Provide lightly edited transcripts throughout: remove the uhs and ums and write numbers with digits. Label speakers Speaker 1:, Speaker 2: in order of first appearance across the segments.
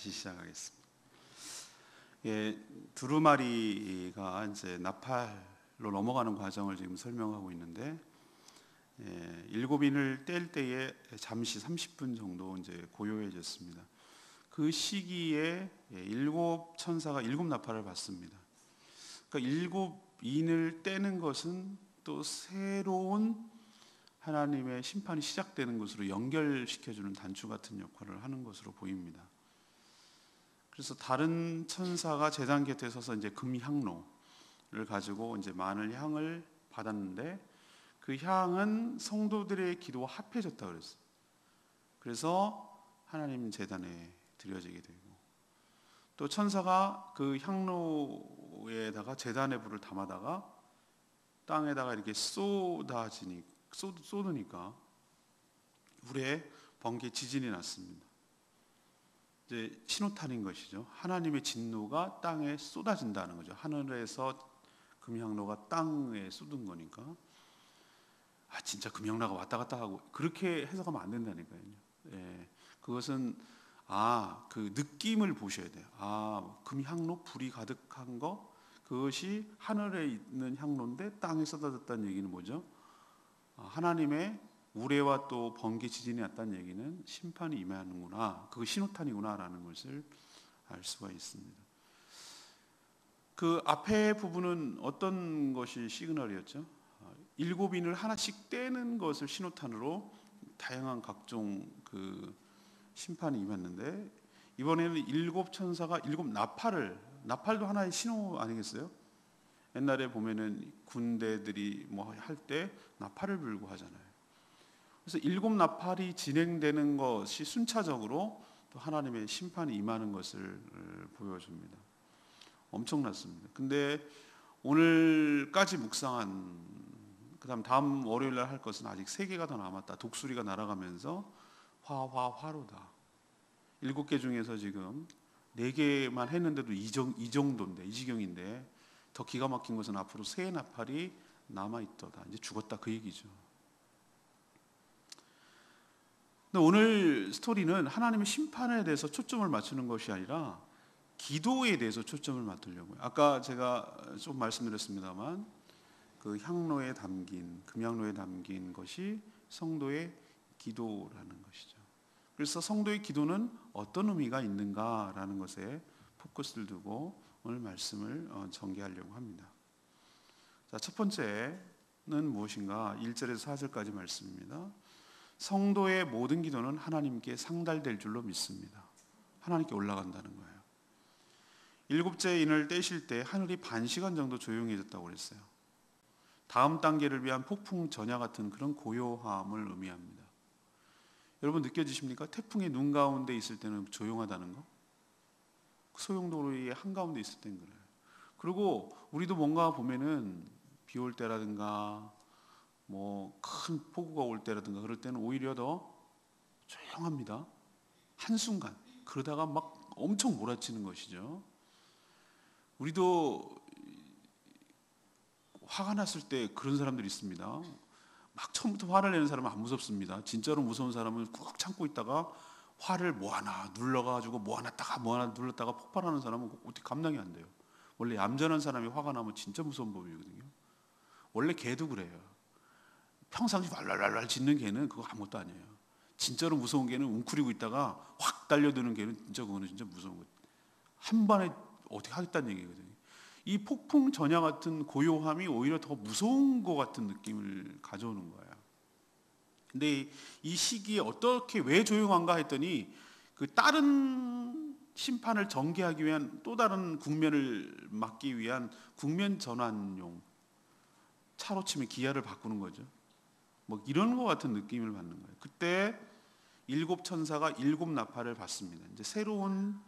Speaker 1: 다시 시작하겠습니다. 두루마리가 이제 나팔로 넘어가는 과정을 지금 설명하고 있는데, 일곱인을 뗄 때에 잠시 30분 정도 이제 고요해졌습니다. 그 시기에 일곱 천사가 일곱 나팔을 받습니다. 그러니까 일곱인을 떼는 것은 또 새로운 하나님의 심판이 시작되는 것으로 연결시켜주는 단추 같은 역할을 하는 것으로 보입니다. 그래서 다른 천사가 제단 곁에 서서 이제 금향로를 가지고 이제 많은 향을 받았는데, 그 향은 성도들의 기도와 합해졌다 그랬어요. 그래서 하나님 제단에 드려지게 되고, 또 천사가 그 향로에다가 제단의 불을 담아다가 땅에다가 이렇게 쏟으니까 불에 번개 지진이 났습니다. 이제 신호탄인 것이죠. 하나님의 진노가 땅에 쏟아진다는 거죠. 하늘에서 금향로가 땅에 쏟은 거니까, 진짜 금향로가 왔다 갔다 하고 그렇게 해석하면 안 된다니까요. 그것은 그 느낌을 보셔야 돼요. 금향로 불이 가득한 거, 그것이 하늘에 있는 향로인데 땅에 쏟아졌다는 얘기는 뭐죠? 하나님의 우레와 또 번개 지진이 났다는 얘기는 심판이 임하는구나, 그거 신호탄이구나라는 것을 알 수가 있습니다. 그 앞에 부분은 어떤 것이 시그널이었죠? 일곱인을 하나씩 떼는 것을 신호탄으로 다양한 각종 그 심판이 임했는데, 이번에는 일곱 천사가 일곱 나팔도 하나의 신호 아니겠어요? 옛날에 보면은 군대들이 뭐 할 때 나팔을 불고 하잖아요. 그래서 일곱 나팔이 진행되는 것이 순차적으로 또 하나님의 심판이 임하는 것을 보여줍니다. 엄청났습니다. 근데 오늘까지 묵상한, 그다음 다음 월요일 날 할 것은 아직 3개가 더 남았다. 독수리가 날아가면서 화로다. 7개 중에서 지금 4개만 했는데도 이 정도인데, 이 지경인데, 더 기가 막힌 것은 앞으로 새 나팔이 남아있도다. 이제 죽었다, 그 얘기죠. 근데 오늘 스토리는 하나님의 심판에 대해서 초점을 맞추는 것이 아니라 기도에 대해서 초점을 맞추려고요. 아까 제가 좀 말씀드렸습니다만, 그 향로에 담긴, 금향로에 담긴 것이 성도의 기도라는 것이죠. 그래서 성도의 기도는 어떤 의미가 있는가라는 것에 포커스를 두고 오늘 말씀을 전개하려고 합니다. 자, 첫 번째는 무엇인가? 1절에서 4절까지 말씀입니다. 성도의 모든 기도는 하나님께 상달될 줄로 믿습니다. 하나님께 올라간다는 거예요. 7째 인을 떼실 때 하늘이 반 시간 정도 조용해졌다고 그랬어요. 다음 단계를 위한 폭풍 전야 같은 그런 고요함을 의미합니다. 여러분 느껴지십니까? 태풍의 눈 가운데 있을 때는 조용하다는 거? 소용돌이의 한가운데 있을 땐 그래요. 그리고 우리도 뭔가 보면은 비 올 때라든가 뭐 큰 폭우가 올 때라든가 그럴 때는 오히려 더 조용합니다. 한순간. 그러다가 막 엄청 몰아치는 것이죠. 우리도 화가 났을 때 그런 사람들이 있습니다. 막 처음부터 화를 내는 사람은 안 무섭습니다. 진짜로 무서운 사람은 꾹 참고 있다가 화를 뭐 하나 눌러가지고 뭐 하나 눌렀다가 폭발하는 사람은 어떻게 감당이 안 돼요. 원래 얌전한 사람이 화가 나면 진짜 무서운 법이거든요. 원래 개도 그래요. 평상시 왈왈왈 짖는 개는 그거 아무것도 아니에요. 진짜로 무서운 개는 웅크리고 있다가 확 달려드는 개는 그거는 진짜 무서운 거예요. 한 번에 어떻게 하겠다는 얘기거든요. 이 폭풍 전야 같은 고요함이 오히려 더 무서운 것 같은 느낌을 가져오는 거예요. 근데 이 시기에 어떻게 왜 조용한가 했더니, 그 다른 심판을 전개하기 위한 또 다른 국면을 막기 위한 국면 전환용, 차로 치면 기아를 바꾸는 거죠. 뭐 이런 것 같은 느낌을 받는 거예요. 그때 7 천사가 7 나팔을 받습니다. 이제 새로운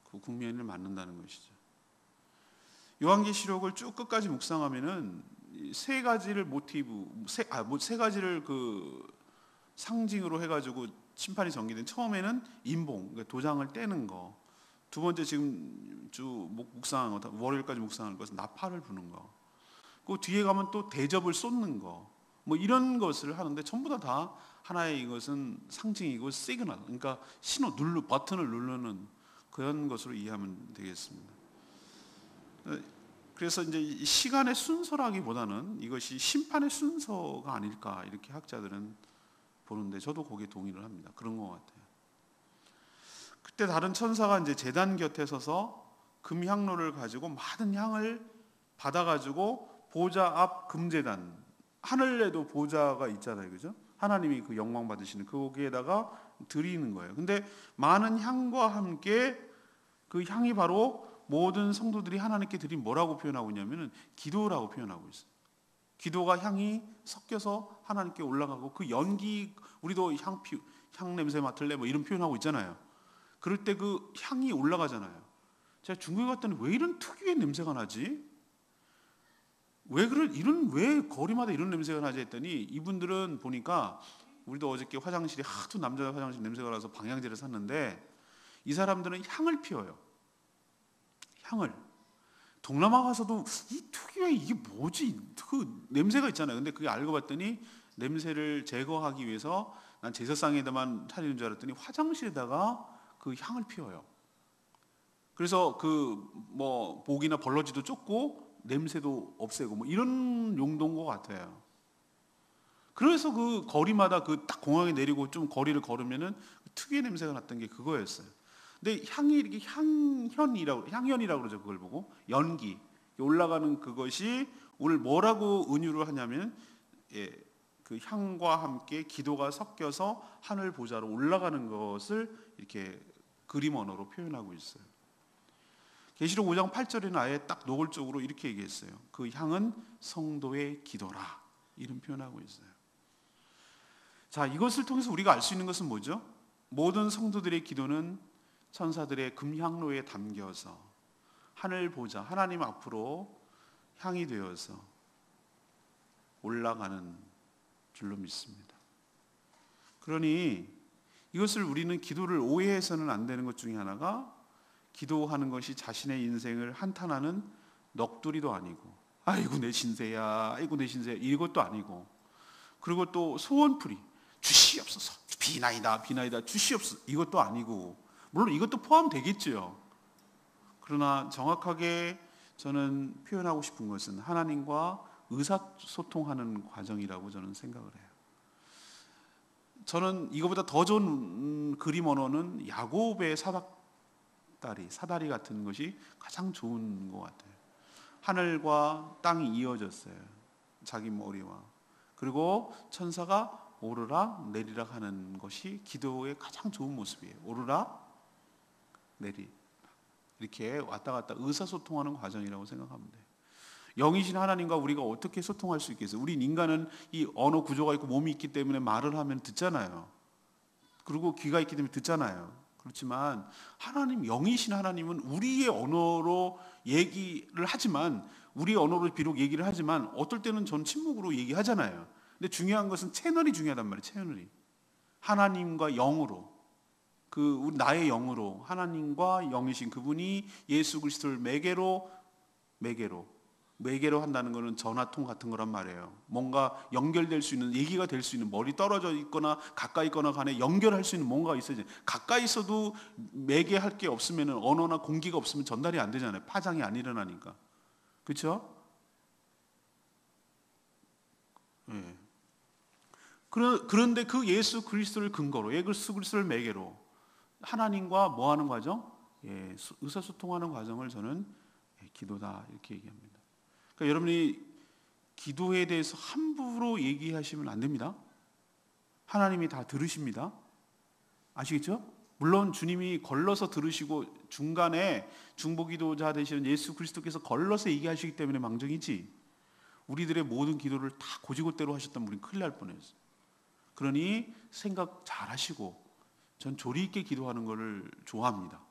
Speaker 1: 그 국면을 맞는다는 것이죠. 요한계시록을 쭉 끝까지 묵상하면은 세 가지를 세 가지를 그 상징으로 해가지고 심판이 전개된, 처음에는 인봉, 그러니까 도장을 떼는 거. 두 번째 지금 쭉 묵상한 거, 월요일까지 묵상한 것은 나팔을 부는 거. 그 뒤에 가면 또 대접을 쏟는 거. 뭐 이런 것을 하는데 전부 다 하나의 이것은 상징이고 시그널, 그러니까 버튼을 누르는 그런 것으로 이해하면 되겠습니다. 그래서 이제 이 시간의 순서라기보다는 이것이 심판의 순서가 아닐까 이렇게 학자들은 보는데 저도 거기에 동의를 합니다. 그런 것 같아요. 그때 다른 천사가 이제 제단 곁에 서서 금향로를 가지고 많은 향을 받아가지고 보좌 앞 금제단, 하늘에도 보좌가 있잖아요, 그죠? 하나님이 그 영광 받으시는 거기에다가 드리는 거예요. 근데 많은 향과 함께 그 향이 바로 모든 성도들이 하나님께 드린 뭐라고 표현하고 있냐면은 기도라고 표현하고 있어요. 기도가 향이 섞여서 하나님께 올라가고 그 연기, 우리도 향 냄새 맡을래 뭐 이런 표현하고 있잖아요. 그럴 때 그 향이 올라가잖아요. 제가 중국에 갔더니 왜 이런 특유의 냄새가 나지? 왜 거리마다 이런 냄새가 나지 했더니 이분들은 보니까 우리도 어저께 화장실이 하도 남자 화장실 냄새가 나서 방향제를 샀는데 이 사람들은 향을 피워요. 향을. 동남아 가서도 이 특유의 이게 뭐지? 그 냄새가 있잖아요. 근데 그게 알고 봤더니 냄새를 제거하기 위해서 난 제사상에다만 차리는 줄 알았더니 화장실에다가 그 향을 피워요. 그래서 그 뭐 모기나 벌러지도 쫓고 냄새도 없애고 뭐 이런 용도인 것 같아요. 그래서 그 거리마다 그 딱 공항에 내리고 좀 거리를 걸으면은 특유의 냄새가 났던 게 그거였어요. 근데 향이 이렇게 향연이라고 그러죠. 그걸 보고 연기 올라가는 그것이 오늘 뭐라고 은유를 하냐면 그 향과 함께 기도가 섞여서 하늘 보좌로 올라가는 것을 이렇게 그림 언어로 표현하고 있어요. 계시록 5장 8절에는 아예 딱 노골적으로 이렇게 얘기했어요. 그 향은 성도의 기도라 이런 표현하고 있어요. 자, 이것을 통해서 우리가 알 수 있는 것은 뭐죠? 모든 성도들의 기도는 천사들의 금향로에 담겨서 하늘 보좌 하나님 앞으로 향이 되어서 올라가는 줄로 믿습니다. 그러니 이것을 우리는 기도를 오해해서는 안 되는 것 중에 하나가 기도하는 것이 자신의 인생을 한탄하는 넋두리도 아니고 아이고 내 신세야 아이고 내 신세야 이것도 아니고 그리고 또 소원풀이 주시옵소서 비나이다 주시옵소서 이것도 아니고 물론 이것도 포함되겠죠. 그러나 정확하게 저는 표현하고 싶은 것은 하나님과 의사소통하는 과정이라고 저는 생각을 해요. 저는 이거보다 더 좋은 그림 언어는 야곱의 사다리 같은 것이 가장 좋은 것 같아요. 하늘과 땅이 이어졌어요. 자기 머리와. 그리고 천사가 오르락 내리락 하는 것이 기도의 가장 좋은 모습이에요. 오르락 내리 이렇게 왔다 갔다 의사소통하는 과정이라고 생각하면 돼요. 영이신 하나님과 우리가 어떻게 소통할 수 있겠어요? 우리 인간은 이 언어 구조가 있고 몸이 있기 때문에 말을 하면 듣잖아요. 그리고 귀가 있기 때문에 듣잖아요. 그렇지만 하나님, 영이신 하나님은 우리의 언어로 얘기를 하지만 우리의 언어로 비록 얘기를 하지만 어떨 때는 전 침묵으로 얘기하잖아요. 근데 중요한 것은 채널이 중요하단 말이에요. 채널이 하나님과 영으로 나의 영으로 하나님과 영이신 그분이 예수 그리스도를 매개로 한다는 것은 전화통 같은 거란 말이에요. 뭔가 연결될 수 있는 얘기가 될 수 있는 멀리 떨어져 있거나 가까이 있거나 간에 연결할 수 있는 뭔가가 있어야지. 가까이 있어도 매개할 게 없으면 언어나 공기가 없으면 전달이 안 되잖아요. 파장이 안 일어나니까. 그렇죠? 예. 그런데 그 예수 그리스도를 근거로 예수 그리스도를 매개로 하나님과 뭐 하는 과정? 의사소통하는 과정을 저는 기도다 이렇게 얘기합니다. 그러니까 여러분이 기도에 대해서 함부로 얘기하시면 안 됩니다. 하나님이 다 들으십니다. 아시겠죠? 물론 주님이 걸러서 들으시고 중간에 중보기도자 되시는 예수 그리스도께서 걸러서 얘기하시기 때문에 망정이지 우리들의 모든 기도를 다 고지고대로 하셨다면 우리는 큰일 날 뻔했어요. 그러니 생각 잘 하시고 전 조리 있게 기도하는 것을 좋아합니다.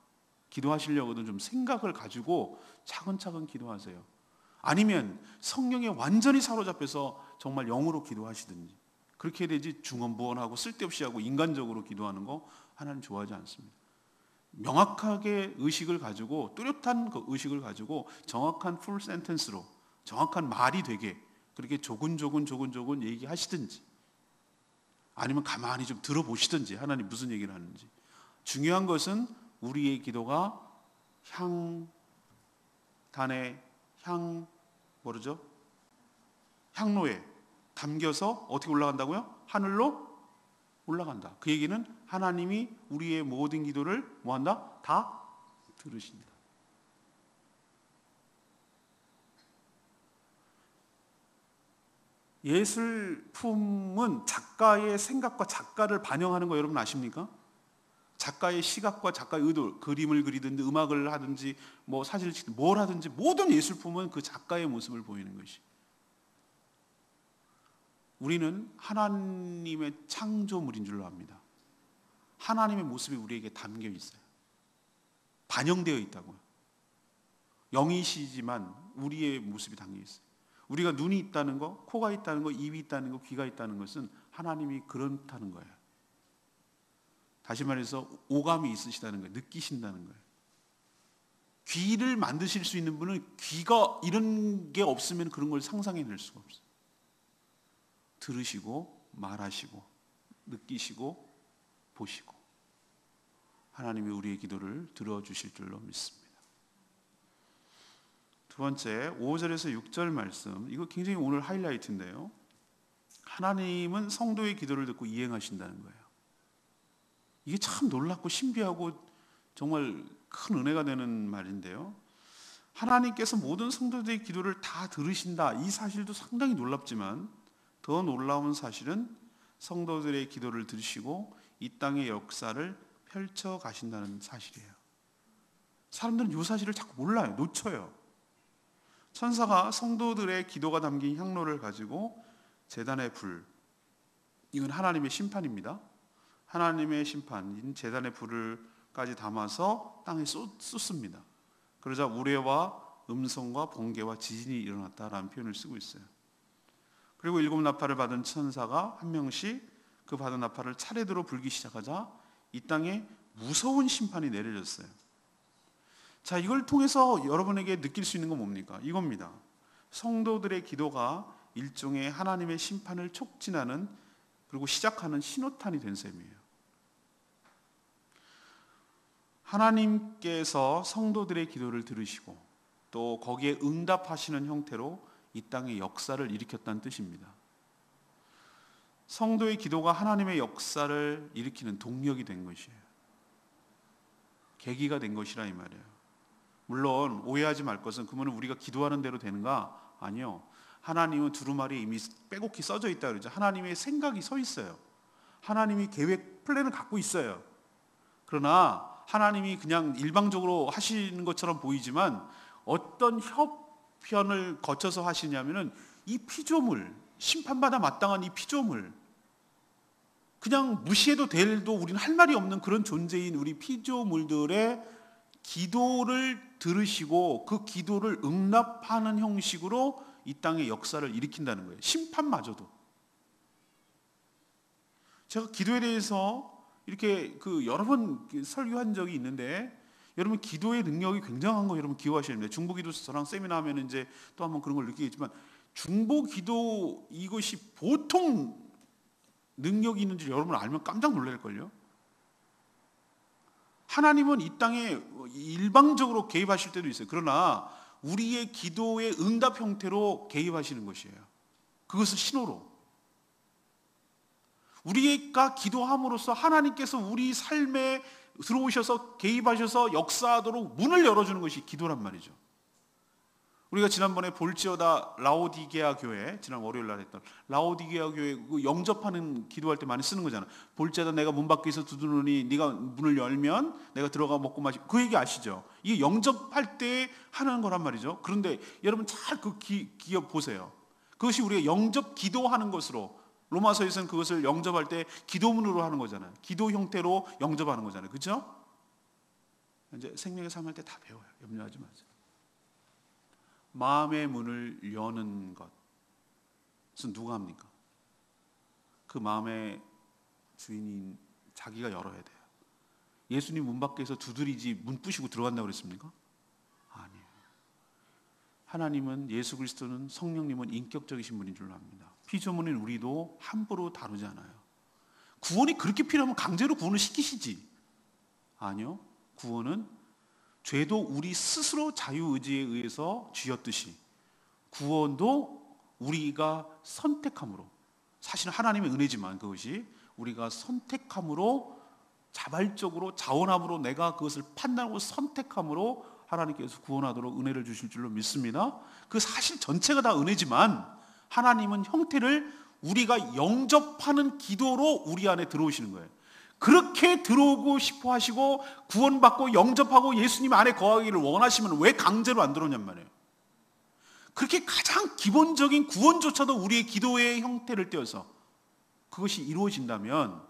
Speaker 1: 기도하시려고는 좀 생각을 가지고 차근차근 기도하세요. 아니면 성령에 완전히 사로잡혀서 정말 영으로 기도하시든지 그렇게 되지 중언부언하고 쓸데없이 하고 인간적으로 기도하는 거 하나님 좋아하지 않습니다. 명확하게 의식을 가지고 뚜렷한 그 의식을 가지고 정확한 풀 센텐스로 정확한 말이 되게 그렇게 조근조근 얘기하시든지 아니면 가만히 좀 들어보시든지 하나님 무슨 얘기를 하는지 중요한 것은 우리의 기도가 모르죠? 향로에 담겨서 어떻게 올라간다고요? 하늘로 올라간다. 그 얘기는 하나님이 우리의 모든 기도를 뭐한다? 다 들으신다. 예술품은 작가의 생각과 작가를 반영하는 거 여러분 아십니까? 작가의 시각과 작가의 의도, 그림을 그리든지 음악을 하든지 뭐 사진을 찍든지 뭘 하든지 모든 예술품은 그 작가의 모습을 보이는 것이. 우리는 하나님의 창조물인 줄로 압니다. 하나님의 모습이 우리에게 담겨 있어요. 반영되어 있다고요. 영이시지만 우리의 모습이 담겨 있어요. 우리가 눈이 있다는 거, 코가 있다는 거, 입이 있다는 거, 귀가 있다는 것은 하나님이 그렇다는 거예요. 다시 말해서 오감이 있으시다는 거예요. 느끼신다는 거예요. 귀를 만드실 수 있는 분은 귀가 이런 게 없으면 그런 걸 상상해낼 수가 없어요. 들으시고 말하시고 느끼시고 보시고 하나님이 우리의 기도를 들어주실 줄로 믿습니다. 두 번째 5절에서 6절 말씀, 이거 굉장히 오늘 하이라이트인데요. 하나님은 성도의 기도를 듣고 이행하신다는 거예요. 이게 참 놀랍고 신비하고 정말 큰 은혜가 되는 말인데요. 하나님께서 모든 성도들의 기도를 다 들으신다, 이 사실도 상당히 놀랍지만 더 놀라운 사실은 성도들의 기도를 들으시고 이 땅의 역사를 펼쳐 가신다는 사실이에요. 사람들은 이 사실을 자꾸 몰라요. 놓쳐요. 천사가 성도들의 기도가 담긴 향로를 가지고 제단의 불, 이건 하나님의 심판입니다. 하나님의 심판인 제단의 불을까지 담아서 땅에 쏟습니다. 그러자 우레와 음성과 번개와 지진이 일어났다라는 표현을 쓰고 있어요. 그리고 7 나팔을 받은 천사가 한 명씩 그 받은 나팔을 차례대로 불기 시작하자 이 땅에 무서운 심판이 내려졌어요. 자, 이걸 통해서 여러분에게 느낄 수 있는 건 뭡니까? 이겁니다. 성도들의 기도가 일종의 하나님의 심판을 촉진하는 그리고 시작하는 신호탄이 된 셈이에요. 하나님께서 성도들의 기도를 들으시고 또 거기에 응답하시는 형태로 이 땅의 역사를 일으켰다는 뜻입니다. 성도의 기도가 하나님의 역사를 일으키는 동력이 된 것이에요. 계기가 된 것이라 이 말이에요. 물론 오해하지 말 것은 그러면 우리가 기도하는 대로 되는가? 아니요. 하나님은 두루마리에 이미 빼곡히 써져 있다 그러죠. 하나님의 생각이 서 있어요. 하나님이 계획, 플랜을 갖고 있어요. 그러나 하나님이 그냥 일방적으로 하시는 것처럼 보이지만 어떤 협편을 거쳐서 하시냐면은 이 피조물, 심판받아 마땅한 이 피조물, 그냥 무시해도 될도 우리는 할 말이 없는 그런 존재인 우리 피조물들의 기도를 들으시고 그 기도를 응답하는 형식으로 이 땅의 역사를 일으킨다는 거예요. 심판마저도. 제가 기도에 대해서 이렇게 여러 번 설교한 적이 있는데 여러분 기도의 능력이 굉장한 거 여러분 기억하셔야 됩니다. 중보기도 저랑 세미나 하면 이제 또 한번 그런 걸 느끼겠지만 중보기도 이것이 보통 능력이 있는지 여러분 알면 깜짝 놀랄걸요. 하나님은 이 땅에 일방적으로 개입하실 때도 있어요. 그러나 우리의 기도의 응답 형태로 개입하시는 것이에요. 그것을 신호로. 우리가 기도함으로써 하나님께서 우리 삶에 들어오셔서 개입하셔서 역사하도록 문을 열어주는 것이 기도란 말이죠. 우리가 지난번에 볼지어다 라오디게아 교회, 지난 월요일 날 했던 라오디게아 교회 영접하는 기도할 때 많이 쓰는 거잖아. 볼지어다 내가 문 밖에서 두드리니 네가 문을 열면 내가 들어가 먹고 마시고, 그 얘기 아시죠? 이게 영접할 때 하는 거란 말이죠. 그런데 여러분 잘 그 기억 보세요. 그것이 우리가 영접 기도하는 것으로, 로마서에서는 그것을 영접할 때 기도문으로 하는 거잖아요. 기도 형태로 영접하는 거잖아요. 그렇죠? 이제 생명의 삶 할 때 다 배워요. 염려하지 마세요. 마음의 문을 여는 것은 누가 합니까? 그 마음의 주인인 자기가 열어야 돼요. 예수님 문 밖에서 두드리지 문 부시고 들어간다고 그랬습니까? 아니에요. 하나님은, 예수 그리스도는, 성령님은 인격적이신 분인 줄로 압니다. 피조물인 우리도 함부로 다루지 않아요. 구원이 그렇게 필요하면 강제로 구원을 시키시지. 아니요. 구원은 죄도 우리 스스로 자유의지에 의해서 쥐었듯이 구원도 우리가 선택함으로, 사실은 하나님의 은혜지만 그것이 우리가 선택함으로, 자발적으로 자원함으로, 내가 그것을 판단하고 선택함으로 하나님께서 구원하도록 은혜를 주실 줄로 믿습니다. 그 사실 전체가 다 은혜지만 하나님은 형태를 우리가 영접하는 기도로 우리 안에 들어오시는 거예요. 그렇게 들어오고 싶어 하시고 구원받고 영접하고 예수님 안에 거하기를 원하시면 왜 강제로 안 들어오냔 말이에요. 그렇게 가장 기본적인 구원조차도 우리의 기도의 형태를 떼어서 그것이 이루어진다면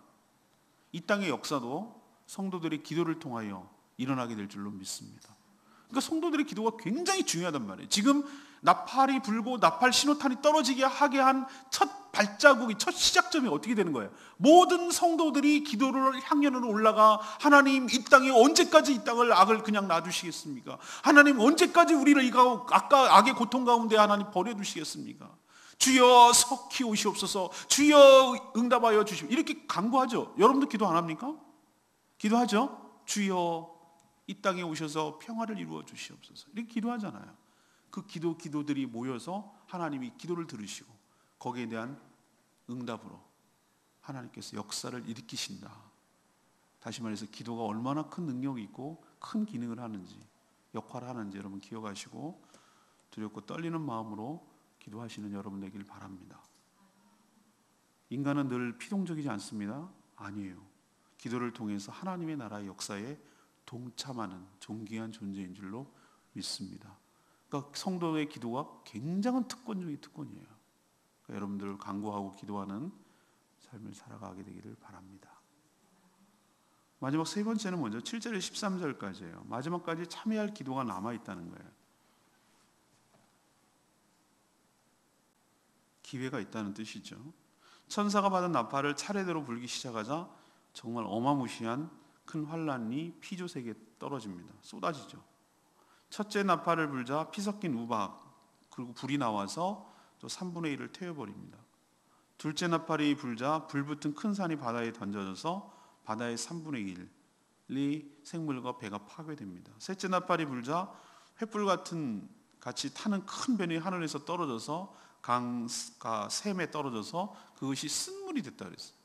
Speaker 1: 이 땅의 역사도 성도들의 기도를 통하여 일어나게 될 줄로 믿습니다. 그러니까 성도들의 기도가 굉장히 중요하단 말이에요. 지금 나팔이 불고 나팔 신호탄이 떨어지게 하게 한 첫 발자국이, 첫 시작점이 어떻게 되는 거예요? 모든 성도들이 기도를 향연으로 올라가, 하나님 이 땅에 언제까지 이 땅을 악을 그냥 놔두시겠습니까? 하나님 언제까지 우리를 이 악의 고통 가운데 하나님 버려두시겠습니까? 주여 석히 오시옵소서, 주여 응답하여 주시옵소서, 이렇게 간구하죠. 여러분도 기도 안 합니까? 기도하죠. 주여 이 땅에 오셔서 평화를 이루어 주시옵소서, 이렇게 기도하잖아요. 그 기도들이 모여서 하나님이 기도를 들으시고 거기에 대한 응답으로 하나님께서 역사를 일으키신다. 다시 말해서 기도가 얼마나 큰 능력이 있고 큰 기능을 하는지, 역할을 하는지 여러분 기억하시고 두렵고 떨리는 마음으로 기도하시는 여러분 되길 바랍니다. 인간은 늘 피동적이지 않습니다. 아니에요. 기도를 통해서 하나님의 나라의 역사에 동참하는 존귀한 존재인 줄로 믿습니다. 그러니까 성도의 기도가 굉장한 특권 중의 특권이에요. 그러니까 여러분들 간구하고 기도하는 삶을 살아가게 되기를 바랍니다. 마지막 세 번째는 먼저 7절에 13절까지예요. 마지막까지 참여할 기도가 남아있다는 거예요. 기회가 있다는 뜻이죠. 천사가 받은 나팔을 차례대로 불기 시작하자 정말 어마무시한 큰 환란이 피조세계에 떨어집니다. 쏟아지죠. 첫째 나팔을 불자 피 섞인 우박 그리고 불이 나와서 또 3분의 1을 태워버립니다. 둘째 나팔이 불자 불붙은 큰 산이 바다에 던져져서 바다의 3분의 1이 생물과 배가 파괴됩니다. 셋째 나팔이 불자 횃불 같이 타는 큰 변이 하늘에서 떨어져서 강과 샘에 떨어져서 그것이 쓴물이 됐다 그랬어요.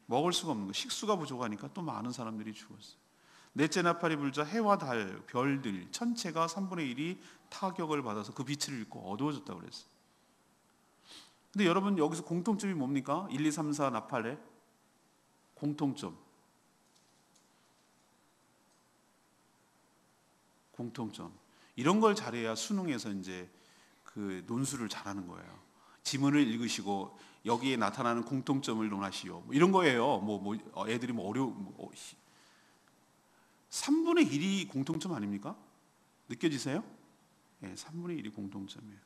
Speaker 1: 먹을 수가 없는 거, 식수가 부족하니까 또 많은 사람들이 죽었어요. 넷째 나팔이 불자 해와 달, 별들 전체가 3분의 1이 타격을 받아서 그 빛을 잃고 어두워졌다고 그랬어요. 근데 여러분 여기서 공통점이 뭡니까? 1, 2, 3, 4 나팔의 공통점. 이런 걸 잘해야 수능에서 이제 그 논술을 잘하는 거예요. 지문을 읽으시고 여기에 나타나는 공통점을 논하시오. 이런 거예요. 애들이 어려워. 3분의 1이 공통점 아닙니까? 느껴지세요? 네, 3분의 1이 공통점이에요.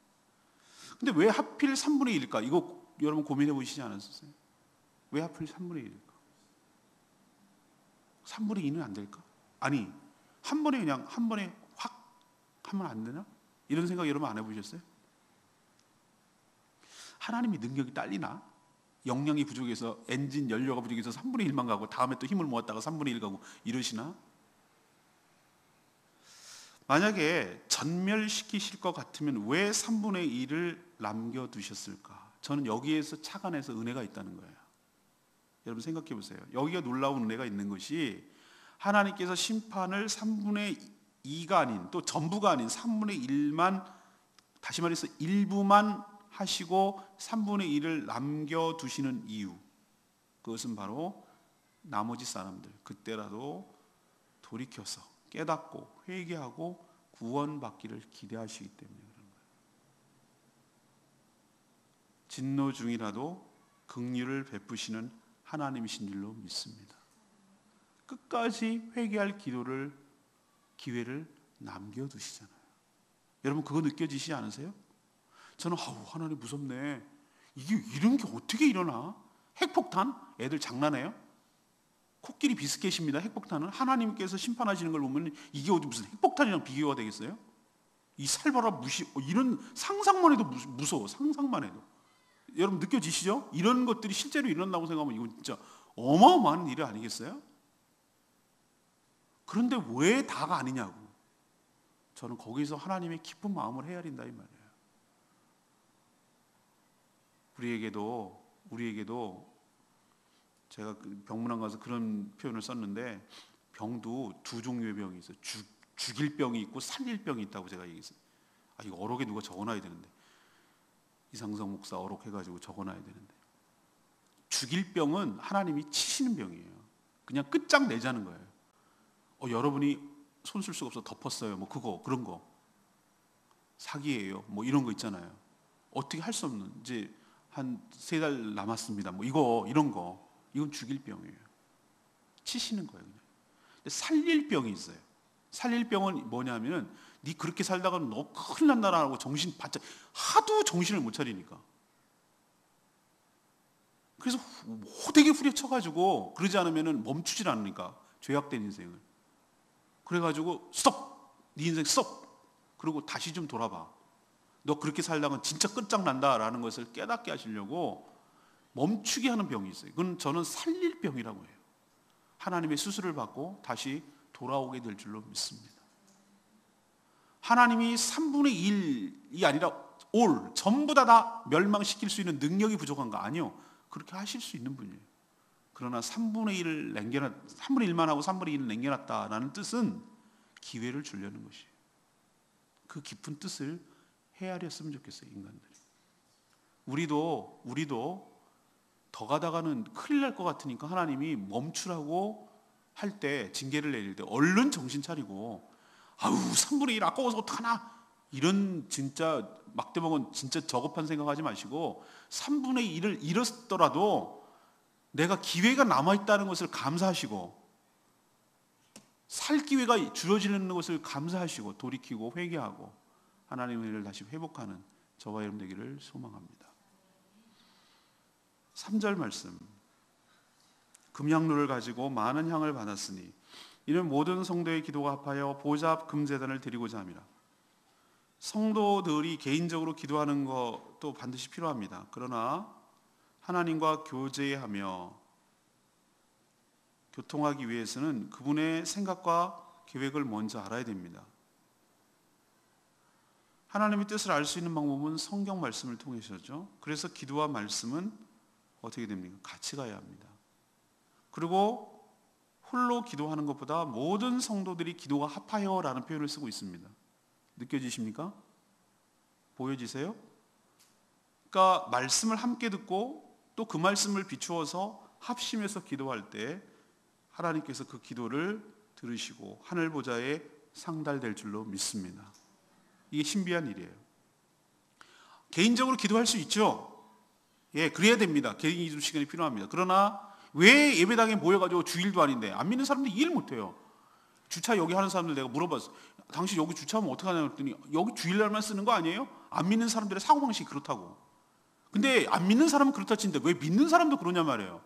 Speaker 1: 근데 왜 하필 3분의 1일까? 이거 여러분 고민해 보시지 않았었어요? 왜 하필 3분의 1일까? 3분의 2는 안 될까? 아니, 한 번에 확 하면 안 되나? 이런 생각 여러분 안 해보셨어요? 하나님이 능력이 딸리나? 역량이 부족해서 엔진 연료가 부족해서 3분의 1만 가고 다음에 또 힘을 모았다가 3분의 1 가고 이러시나? 만약에 전멸시키실 것 같으면 왜 3분의 1을 남겨두셨을까? 저는 여기에서 착안해서 은혜가 있다는 거예요. 여러분 생각해 보세요. 여기가 놀라운 은혜가 있는 것이 하나님께서 심판을 3분의 2가 아닌, 또 전부가 아닌 3분의 1만, 다시 말해서 일부만 하시고 3분의 1을 남겨두시는 이유, 그것은 바로 나머지 사람들 그때라도 돌이켜서 깨닫고 회개하고 구원받기를 기대하시기 때문에 그런 거예요. 진노 중이라도 긍휼을 베푸시는 하나님이신 줄로 믿습니다. 끝까지 회개할 기회를 남겨두시잖아요. 여러분 그거 느껴지시지 않으세요? 저는 하나님 무섭네. 이런 게 어떻게 일어나? 핵폭탄? 애들 장난해요? 코끼리 비스켓입니다. 핵폭탄은 하나님께서 심판하시는 걸 보면 이게 어디 무슨 핵폭탄이랑 비교가 되겠어요? 이 살벌한 이런 상상만 해도 무서워. 상상만 해도. 여러분 느껴지시죠? 이런 것들이 실제로 일어난다고 생각하면 이건 진짜 어마어마한 일 아니겠어요? 그런데 왜 다가 아니냐고. 저는 거기서 하나님의 깊은 마음을 헤아린다 이 말이에요. 우리에게도 제가 병문안 가서 그런 표현을 썼는데, 병도 두 종류의 병이 있어요. 죽일 병이 있고 살릴 병이 있다고 제가 얘기했어요. 이거 어록에 누가 적어놔야 되는데, 이상성 목사 어록 해가지고 적어놔야 되는데, 죽일 병은 하나님이 치시는 병이에요. 그냥 끝장내자는 거예요. 여러분이 손 쓸 수가 없어 덮었어요. 뭐 그런 거 사기예요. 뭐 이런 거 있잖아요. 어떻게 할 수 없는, 이제 한 3달 남았습니다. 뭐 이런 거, 이건 죽일 병이에요. 치시는 거예요. 그냥. 근데 살릴 병이 있어요. 살릴 병은 뭐냐면은, 네 그렇게 살다가 너 큰일 난다라고 정신 바짝, 하도 정신을 못 차리니까. 그래서 호되게 후려쳐가지고, 그러지 않으면은 멈추질 않으니까, 죄악된 인생을. 그래가지고 스톱! 네 인생 스톱! 그리고 다시 좀 돌아봐. 너 그렇게 살다가 진짜 끝장난다라는 것을 깨닫게 하시려고 멈추게 하는 병이 있어요. 그건 저는 살릴 병이라고 해요. 하나님의 수술을 받고 다시 돌아오게 될 줄로 믿습니다. 하나님이 3분의 1이 아니라 전부 다 멸망시킬 수 있는 능력이 부족한 거 아니요. 그렇게 하실 수 있는 분이에요. 그러나 3분의 1만 하고 3분의 1을 남겨놨다라는 뜻은 기회를 주려는 것이에요. 그 깊은 뜻을 헤아렸으면 좋겠어요, 인간들이. 우리도 더 가다가는 큰일 날 것 같으니까 하나님이 멈추라고 할 때, 징계를 내릴 때 얼른 정신 차리고, 3분의 1 아까워서 어떡하나, 이런 진짜 막대먹은 진짜 저급한 생각하지 마시고, 3분의 1을 잃었더라도 내가 기회가 남아있다는 것을 감사하시고, 살 기회가 주어지는 것을 감사하시고, 돌이키고 회개하고 하나님의 은혜를 다시 회복하는 저와 여러분 되기를 소망합니다. 3절 말씀, 금향로를 가지고 많은 향을 받았으니 이는 모든 성도의 기도가 합하여 보좌 앞 금제단을 드리고자 함이라. 성도들이 개인적으로 기도하는 것도 반드시 필요합니다. 그러나 하나님과 교제하며 교통하기 위해서는 그분의 생각과 계획을 먼저 알아야 됩니다. 하나님의 뜻을 알 수 있는 방법은 성경 말씀을 통해서죠. 그래서 기도와 말씀은 어떻게 됩니까? 같이 가야 합니다. 그리고 홀로 기도하는 것보다 모든 성도들이 기도가 합하여라는 표현을 쓰고 있습니다. 느껴지십니까? 보여지세요? 그러니까 말씀을 함께 듣고 또 그 말씀을 비추어서 합심해서 기도할 때 하나님께서 그 기도를 들으시고 하늘 보좌에 상달될 줄로 믿습니다. 이게 신비한 일이에요. 개인적으로 기도할 수 있죠. 그래야 됩니다. 개인 기도 시간이 필요합니다. 그러나 왜 예배당에 모여가지고 주일도 아닌데, 안 믿는 사람들이 이해를 못해요. 주차 여기 하는 사람들 내가 물어봤어. 당신 여기 주차하면 어떡하냐고 했더니, 여기 주일날만 쓰는 거 아니에요? 안 믿는 사람들의 사고방식이 그렇다고. 근데 안 믿는 사람은 그렇다 치는데 왜 믿는 사람도 그러냐 말이에요.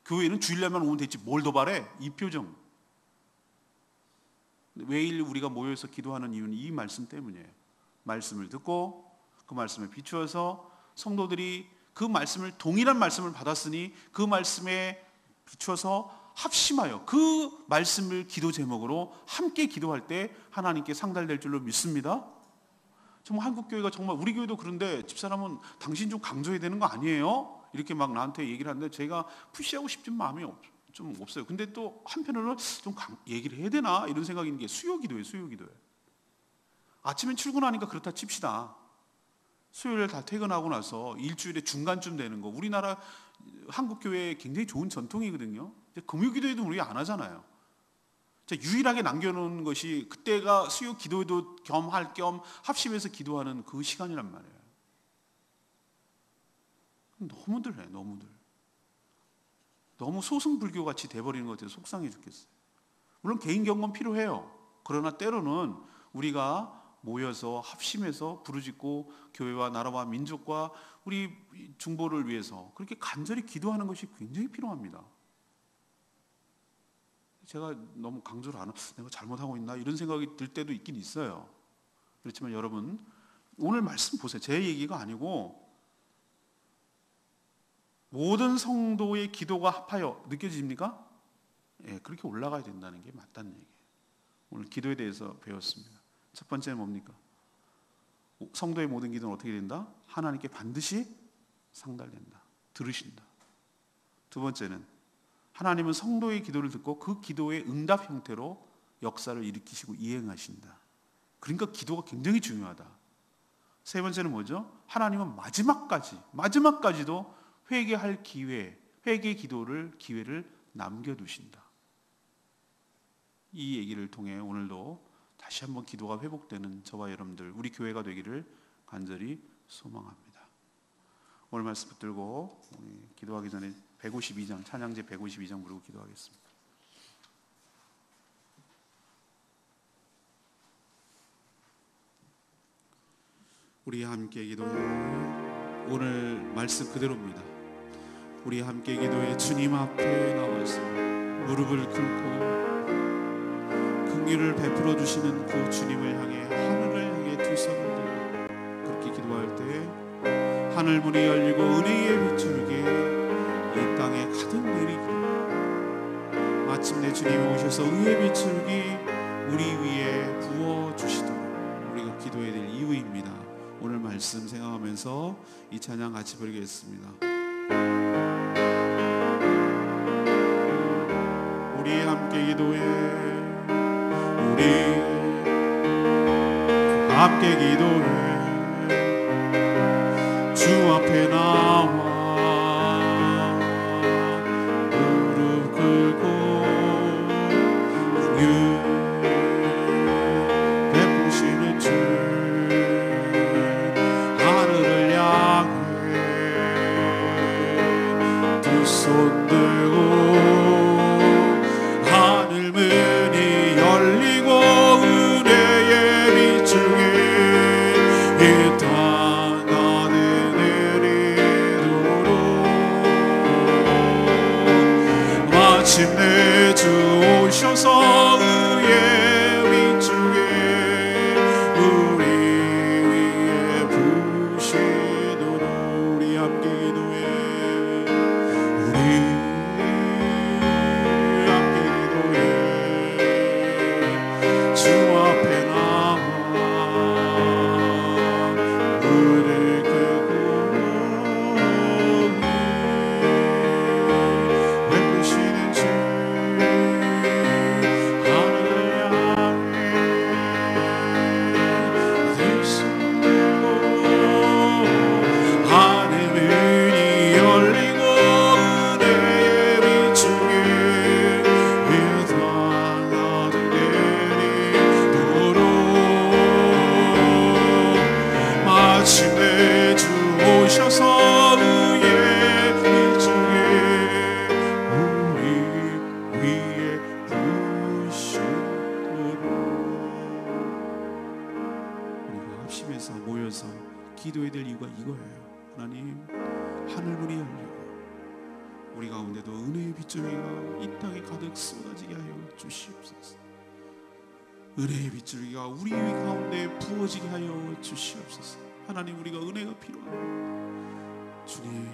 Speaker 1: 교회는 주일날만 오면 됐지 뭘 더 바래? 이 표정. 매일 우리가 모여서 기도하는 이유는 이 말씀 때문이에요. 말씀을 듣고 그 말씀에 비추어서 성도들이 그 말씀을, 동일한 말씀을 받았으니 그 말씀에 비추어서 합심하여 그 말씀을 기도 제목으로 함께 기도할 때 하나님께 상달될 줄로 믿습니다. 정말 한국교회가, 정말 우리 교회도 그런데 집사람은 당신 좀 강조해야 되는 거 아니에요? 이렇게 막 나한테 얘기를 하는데 제가 푸시하고 싶은 마음이 좀 없어요. 근데 또 한편으로는 좀 얘기를 해야 되나 이런 생각이 있는 게 수요기도예요. 수요기도예요. 아침에 출근하니까 그렇다 칩시다. 수요일에 다 퇴근하고 나서 일주일에 중간쯤 되는 거, 우리나라 한국교회에 굉장히 좋은 전통이거든요. 금요기도에도 우리가 안 하잖아요. 유일하게 남겨놓은 것이 그때가 수요 기도회도 겸할 겸 합심해서 기도하는 그 시간이란 말이에요. 너무들 해, 너무들. 너무 소승불교 같이 돼버리는 것 같아서 속상해 죽겠어요. 물론 개인 경건 필요해요. 그러나 때로는 우리가 모여서 합심해서 부르짖고 교회와 나라와 민족과 우리 중보를 위해서 그렇게 간절히 기도하는 것이 굉장히 필요합니다. 제가 너무 강조를 안 하고 내가 잘못하고 있나 이런 생각이 들 때도 있긴 있어요. 그렇지만 여러분 오늘 말씀 보세요. 제 얘기가 아니고 모든 성도의 기도가 합하여 느껴집니까? 그렇게 올라가야 된다는 게 맞다는 얘기예요. 오늘 기도에 대해서 배웠습니다. 첫 번째는 뭡니까? 성도의 모든 기도는 어떻게 된다? 하나님께 반드시 상달된다. 들으신다. 두 번째는 하나님은 성도의 기도를 듣고 그 기도의 응답 형태로 역사를 일으키시고 이행하신다. 그러니까 기도가 굉장히 중요하다. 세 번째는 뭐죠? 하나님은 마지막까지도 회개할 기회, 회개 기회를 남겨두신다. 이 얘기를 통해 오늘도 다시 한번 기도가 회복되는 저와 여러분들, 우리 교회가 되기를 간절히 소망합니다. 오늘 말씀 붙들고 우리 기도하기 전에 152장, 찬양제 152장 부르고 기도하겠습니다. 우리 함께 기도해. 오늘 말씀 그대로입니다. 우리 함께 기도해. 주님 앞에 나와서 무릎을 꿇고 긍휼을 베풀어 주시는 그 주님을 향해, 하늘을 향해 두 손을 들고 그렇게 기도할 때 하늘 문이 열리고 은혜의 빗줄기 이 땅에 가득 내리기를, 마침내 주님이 오셔서 의의 빗줄기 우리 위에 부어주시도록 우리가 기도해야 될 이유입니다. 오늘 말씀 생각하면서 이 찬양 같이 부르겠습니다. 우리 함께 기도해. 우리 함께 기도해. 주 앞에 나와 무릎 꿇고 긍휼 베푸시는 주 하늘을 향해 두 손 들고 하늘 문이 열리고 은혜의 빗줄기 이 땅 가득 내리도록 마침내 주 오셔서 의의 빗줄기 우리 위에 부시도록 우리 함께 기도해. 우리 함께 기도해. 주 앞에 나와 무릎 꿇고 베푸시는 주 하늘을 향해 두 손 들고 하늘 문이 열리고 은혜의 빗줄기 이 땅 가득 내리도록 마침내 주 오셔서 의의 빗줄기 우리 위에 부으시도록 우리가 합심해서 모여서 기도해야 될 이유가 이거예요. 하나님, 하늘문이 열리고 우리 가운데도 은혜의 빗줄기가 이 땅에 가득 쏟아지게 하여 주시옵소서. 은혜의 빗줄기가 우리 가운데 부어지게 하여 주시옵소서. 하나님, 우리가 은혜가 필요합니다. 주님,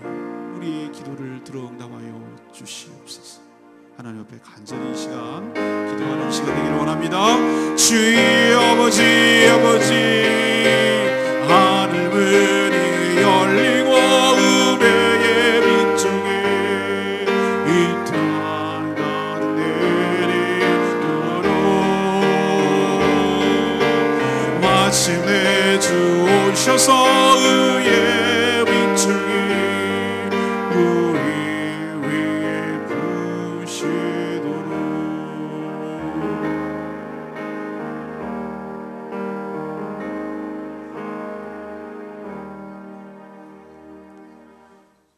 Speaker 1: 우리의 기도를 들어 응답하여 주시옵소서. 하나님 앞에 간절히 이 시간 기도하는 시간 되기를 원합니다. 주의 아버지, 하늘 문이 열리고 은혜의 빗줄기 이 땅 가득 내리도록 마침내 주 오셔서 의의 빗줄기 우리 위에 부으시도록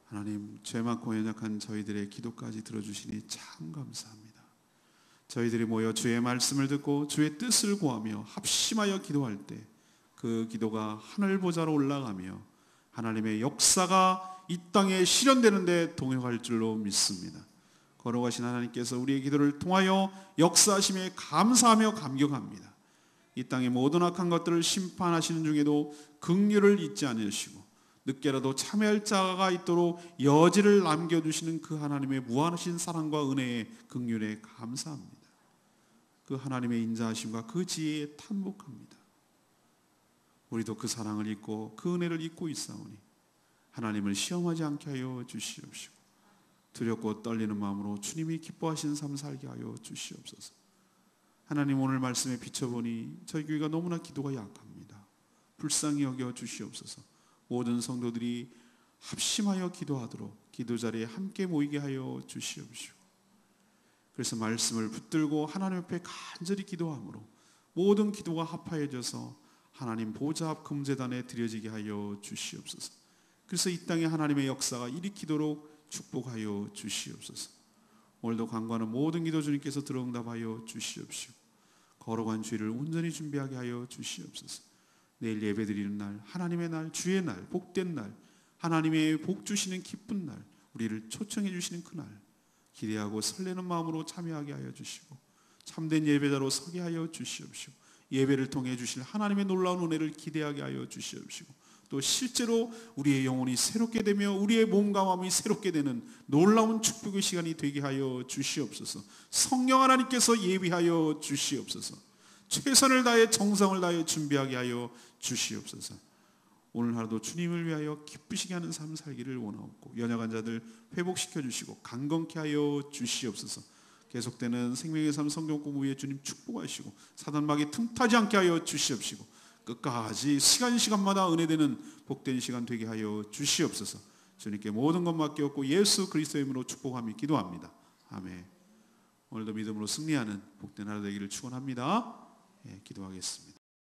Speaker 1: 하나님, 죄 많고 연약한 저희들의 기도까지 들어주시니 참 감사합니다. 저희들이 모여 주의 말씀을 듣고 주의 뜻을 구하며 합심하여 기도할 때 그 기도가 하늘 보좌로 올라가며 하나님의 역사가 이 땅에 실현되는 데 동역할 줄로 믿습니다. 걸어가신 하나님께서 우리의 기도를 통하여 역사하심에 감사하며 감격합니다. 이 땅의 모든 악한 것들을 심판하시는 중에도 긍휼을 잊지 않으시고 늦게라도 참여할 자가 있도록 여지를 남겨주시는 그 하나님의 무한하신 사랑과 은혜의 긍휼에 감사합니다. 그 하나님의 인자하심과 그 지혜에 탄복합니다. 우리도 그 사랑을 잊고 그 은혜를 잊고 있사오니 하나님을 시험하지 않게 하여 주시옵시고 두렵고 떨리는 마음으로 주님이 기뻐하시는 삶 살게 하여 주시옵소서. 하나님, 오늘 말씀에 비춰보니 저희 교회가 너무나 기도가 약합니다. 불쌍히 여겨 주시옵소서. 모든 성도들이 합심하여 기도하도록 기도 자리에 함께 모이게 하여 주시옵시고, 그래서 말씀을 붙들고 하나님 앞에 간절히 기도함으로 모든 기도가 합하여져서 하나님 보좌 앞 금제단에 드려지게 하여 주시옵소서. 그래서 이 땅에 하나님의 역사가 일으키도록 축복하여 주시옵소서. 오늘도 간구하는 모든 기도 주님께서 들어응답하여 주시옵시고 거룩한 주일을 온전히 준비하게 하여 주시옵소서. 내일 예배드리는 날, 하나님의 날, 주의 날, 복된 날, 하나님의 복 주시는 기쁜 날, 우리를 초청해 주시는 그날 기대하고 설레는 마음으로 참여하게 하여 주시고 참된 예배자로 서게 하여 주시옵시고 예배를 통해 주실 하나님의 놀라운 은혜를 기대하게 하여 주시옵시고 또 실제로 우리의 영혼이 새롭게 되며 우리의 몸과 마음이 새롭게 되는 놀라운 축복의 시간이 되게 하여 주시옵소서. 성령 하나님께서 예비하여 주시옵소서. 최선을 다해 정성을 다해 준비하게 하여 주시옵소서. 오늘 하루도 주님을 위하여 기쁘시게 하는 삶 살기를 원하옵고 연약한 자들 회복시켜 주시고 강건케 하여 주시옵소서. 계속되는 생명의 삶 성경 공부 위에 주님 축복하시고 사단막이 틈타지 않게 하여 주시옵시고 끝까지 시간마다 은혜되는 복된 시간 되게 하여 주시옵소서. 주님께 모든 것 맡겼고 예수 그리스도의 이름으로 축복하며 기도합니다. 아멘. 오늘도 믿음으로 승리하는 복된 하루 되기를 축원합니다. 기도하겠습니다.